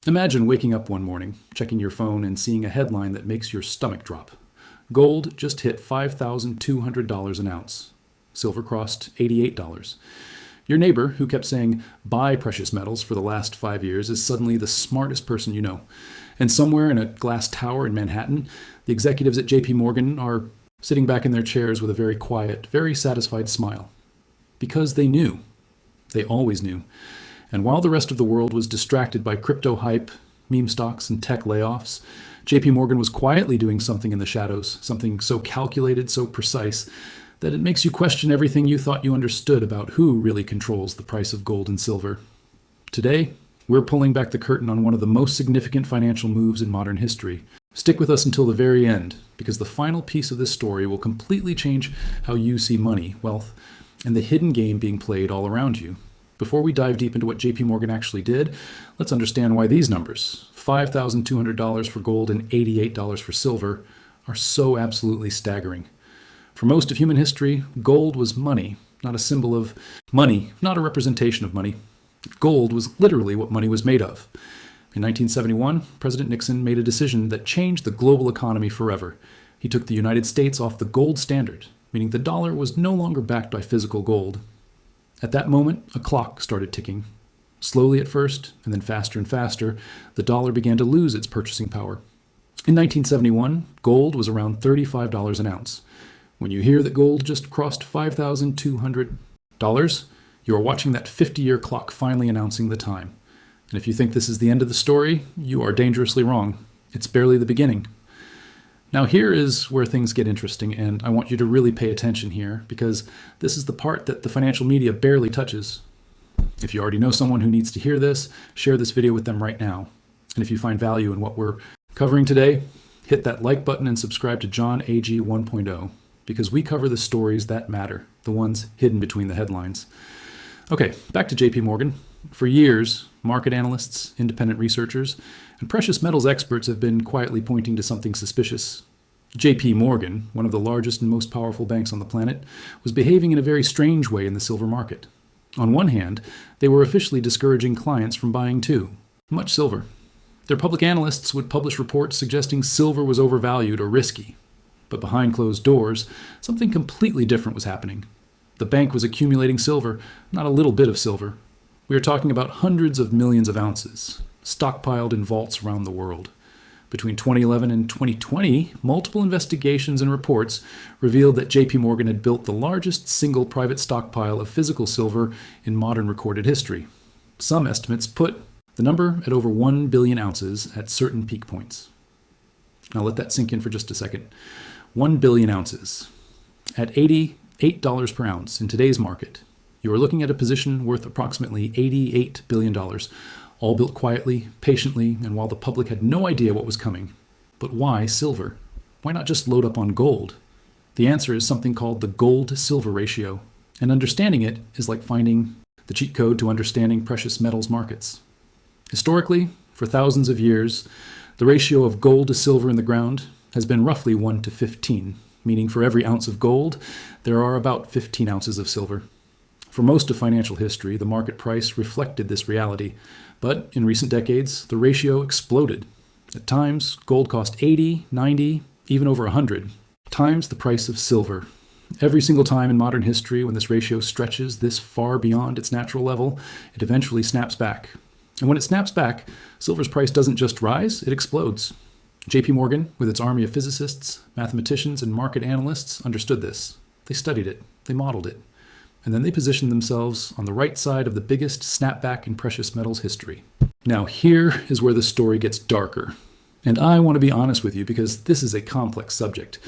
Imagine waking up one morning, checking your phone, and seeing a headline that makes your stomach drop. Gold just hit $5,200 an ounce. Silver crossed $88. Your neighbor, who kept saying, buy precious metals for the last 5 years, is suddenly the smartest person you know. And somewhere in a glass tower in Manhattan, the executives at JPMorgan are sitting back in their chairs with a very quiet, very satisfied smile. Because they knew. They always knew. And while the rest of the world was distracted by crypto hype, meme stocks, and tech layoffs, JPMorgan was quietly doing something in the shadows, something so calculated, so precise, that it makes you question everything you thought you understood about who really controls the price of gold and silver. Today, we're pulling back the curtain on one of the most significant financial moves in modern history. Stick with us until the very end, because the final piece of this story will completely change how you see money, wealth, and the hidden game being played all around you. Before we dive deep into what JPMorgan actually did, let's understand why these numbers, $5,200 for gold and $88 for silver, are so absolutely staggering. For most of human history, gold was money, not a symbol of money, not a representation of money. Gold was literally what money was made of. In 1971, President Nixon made a decision that changed the global economy forever. He took the United States off the gold standard, meaning the dollar was no longer backed by physical gold. At that moment, a clock started ticking. Slowly at first, and then faster and faster, the dollar began to lose its purchasing power. In 1971, gold was around $35 an ounce. When you hear that gold just crossed $5,200, you are watching that 50-year clock finally announcing the time. And if you think this is the end of the story, you are dangerously wrong. It's barely the beginning. Now here is where things get interesting, and I want you to really pay attention here, because this is the part that the financial media barely touches. If you already know someone who needs to hear this, share this video with them right now. And if you find value in what we're covering today, hit that like button and subscribe to John AG 1.0, because we cover the stories that matter, the ones hidden between the headlines. Okay, back to JPMorgan. For years, market analysts, independent researchers, and precious metals experts have been quietly pointing to something suspicious. JPMorgan, one of the largest and most powerful banks on the planet, was behaving in a very strange way in the silver market. On one hand, they were officially discouraging clients from buying too much silver. Their public analysts would publish reports suggesting silver was overvalued or risky. But behind closed doors, something completely different was happening. The bank was accumulating silver, not a little bit of silver. We are talking about hundreds of millions of ounces, stockpiled in vaults around the world. Between 2011 and 2020, multiple investigations and reports revealed that JPMorgan had built the largest single private stockpile of physical silver in modern recorded history. Some estimates put the number at over 1 billion ounces at certain peak points. Now let that sink in for just a second. 1 billion ounces. At $88 per ounce in today's market, you are looking at a position worth approximately $88 billion, all built quietly, patiently, and while the public had no idea what was coming. But why silver? Why not just load up on gold? The answer is something called the gold-to-silver ratio, and understanding it is like finding the cheat code to understanding precious metals markets. Historically, for thousands of years, the ratio of gold to silver in the ground has been roughly 1 to 15, meaning for every ounce of gold, there are about 15 ounces of silver. For most of financial history, the market price reflected this reality, but in recent decades, the ratio exploded. At times, gold cost 80, 90, even over 100 times the price of silver. Every single time in modern history when this ratio stretches this far beyond its natural level, it eventually snaps back. And when it snaps back, silver's price doesn't just rise, it explodes. JPMorgan, with its army of physicists, mathematicians, and market analysts, understood this. They studied it, they modeled it, and then they positioned themselves on the right side of the biggest snapback in precious metals history. Now here is where the story gets darker. And I want to be honest with you because this is a complex subject.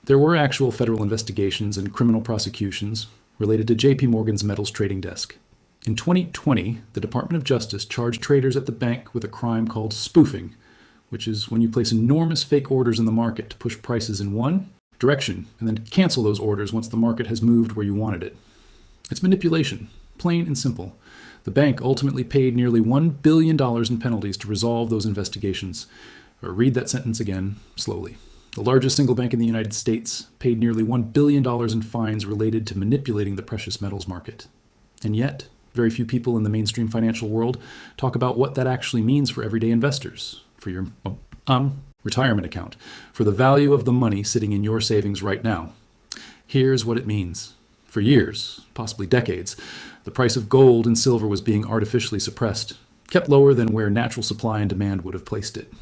There were actual federal investigations and criminal prosecutions related to JPMorgan's metals trading desk. In 2020, the Department of Justice charged traders at the bank with a crime called spoofing, which is when you place enormous fake orders in the market to push prices in one direction and then cancel those orders once the market has moved where you wanted it. It's manipulation, plain and simple. The bank ultimately paid nearly $1 billion in penalties to resolve those investigations. Or read that sentence again, slowly. The largest single bank in the United States paid nearly $1 billion in fines related to manipulating the precious metals market. And yet, Very few people in the mainstream financial world talk about what that actually means for everyday investors, for your retirement account, for the value of the money sitting in your savings right now. Here's what it means. For years, possibly decades, the price of gold and silver was being artificially suppressed, kept lower than where natural supply and demand would have placed it.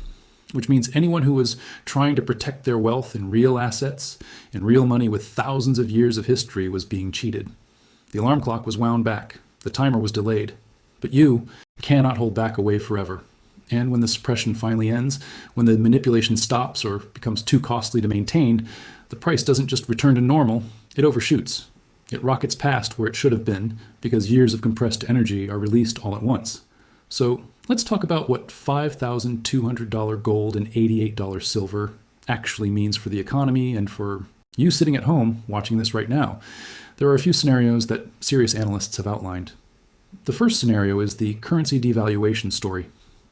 Which means anyone who was trying to protect their wealth in real assets, in real money with thousands of years of history, was being cheated. The alarm clock was wound back. The timer was delayed. But you cannot hold back away forever. And when the suppression finally ends, when the manipulation stops or becomes too costly to maintain, the price doesn't just return to normal, it overshoots. It rockets past where it should have been because years of compressed energy are released all at once. So let's talk about what $5,200 gold and $88 silver actually means for the economy and for you sitting at home watching this right now. There are a few scenarios that serious analysts have outlined. The first scenario is the currency devaluation story.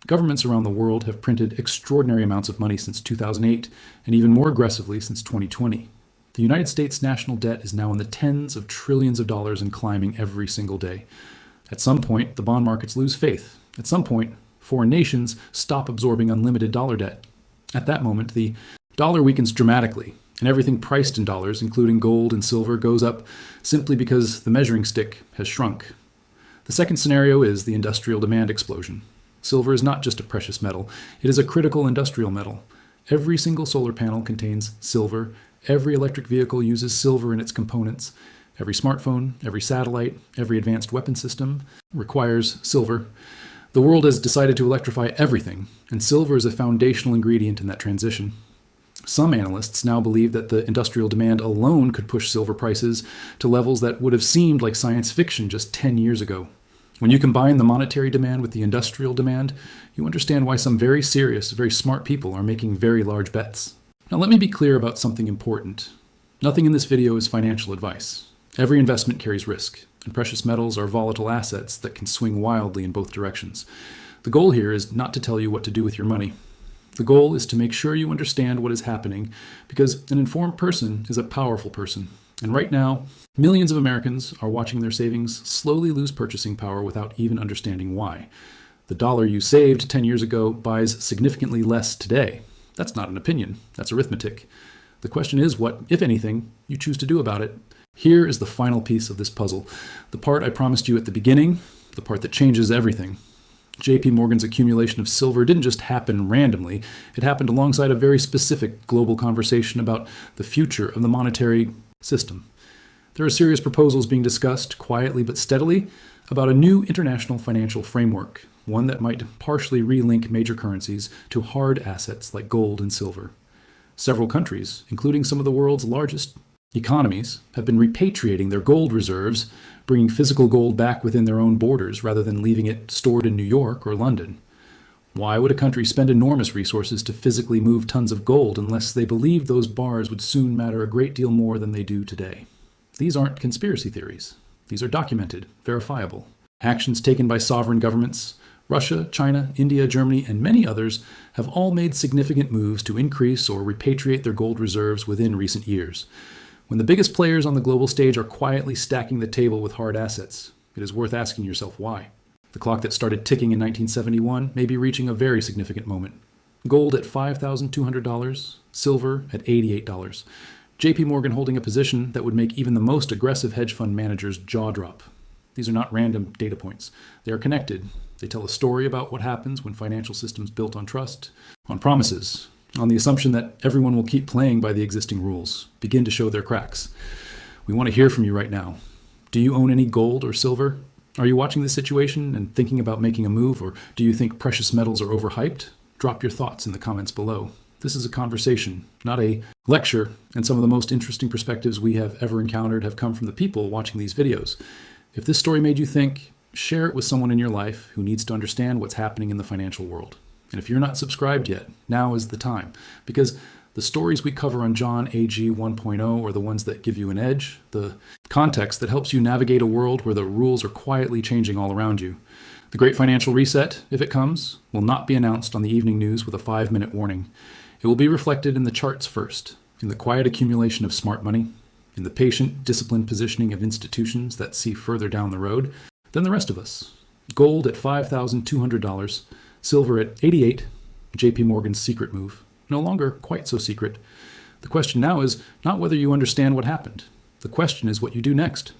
Governments around the world have printed extraordinary amounts of money since 2008 and even more aggressively since 2020. The United States national debt is now in the tens of trillions of dollars and climbing every single day. At some point, the bond markets lose faith. At some point, foreign nations stop absorbing unlimited dollar debt. At that moment, the dollar weakens dramatically, and everything priced in dollars, including gold and silver, goes up simply because the measuring stick has shrunk. The second scenario is the industrial demand explosion. Silver is not just a precious metal, it is a critical industrial metal. Every single solar panel contains silver. Every electric vehicle uses silver in its components. Every smartphone, every satellite, every advanced weapon system requires silver. The world has decided to electrify everything, and silver is a foundational ingredient in that transition. Some analysts now believe that the industrial demand alone could push silver prices to levels that would have seemed like science fiction just 10 years ago. When you combine the monetary demand with the industrial demand, you understand why some very serious, very smart people are making very large bets. Now let me be clear about something important. Nothing in this video is financial advice. Every investment carries risk, and precious metals are volatile assets that can swing wildly in both directions. The goal here is not to tell you what to do with your money. The goal is to make sure you understand what is happening, because an informed person is a powerful person. And right now, millions of Americans are watching their savings slowly lose purchasing power without even understanding why. The dollar you saved 10 years ago buys significantly less today. That's not an opinion, that's arithmetic. The question is what, if anything, you choose to do about it. Here is the final piece of this puzzle, the part I promised you at the beginning, the part that changes everything. JPMorgan's accumulation of silver didn't just happen randomly, it happened alongside a very specific global conversation about the future of the monetary system. There are serious proposals being discussed, quietly but steadily, about a new international financial framework, one that might partially relink major currencies to hard assets like gold and silver. Several countries, including some of the world's largest economies, have been repatriating their gold reserves, bringing physical gold back within their own borders rather than leaving it stored in New York or London. Why would a country spend enormous resources to physically move tons of gold unless they believed those bars would soon matter a great deal more than they do today? These aren't conspiracy theories. These are documented, verifiable. Actions taken by sovereign governments, Russia, China, India, Germany, and many others have all made significant moves to increase or repatriate their gold reserves within recent years. When the biggest players on the global stage are quietly stacking the table with hard assets, it is worth asking yourself why. The clock that started ticking in 1971 may be reaching a very significant moment. Gold at $5,200, silver at $88. JPMorgan holding a position that would make even the most aggressive hedge fund managers jaw drop. These are not random data points. They are connected. They tell a story about what happens when financial systems built on trust, on promises, on the assumption that everyone will keep playing by the existing rules, begin to show their cracks. We want to hear from you right now. Do you own any gold or silver? Are you watching this situation and thinking about making a move, or do you think precious metals are overhyped? Drop your thoughts in the comments below. This is a conversation, not a lecture, and some of the most interesting perspectives we have ever encountered have come from the people watching these videos. If this story made you think, share it with someone in your life who needs to understand what's happening in the financial world. And if you're not subscribed yet, now is the time, because the stories we cover on John AG 1.0 are the ones that give you an edge, the context that helps you navigate a world where the rules are quietly changing all around you. The Great Financial Reset, if it comes, will not be announced on the evening news with a 5-minute warning. It will be reflected in the charts first, in the quiet accumulation of smart money, in the patient, disciplined positioning of institutions that see further down the road, than the rest of us. Gold at $5,200, silver at 88, JPMorgan's secret move. No longer quite so secret. The question now is not whether you understand what happened. The question is what you do next.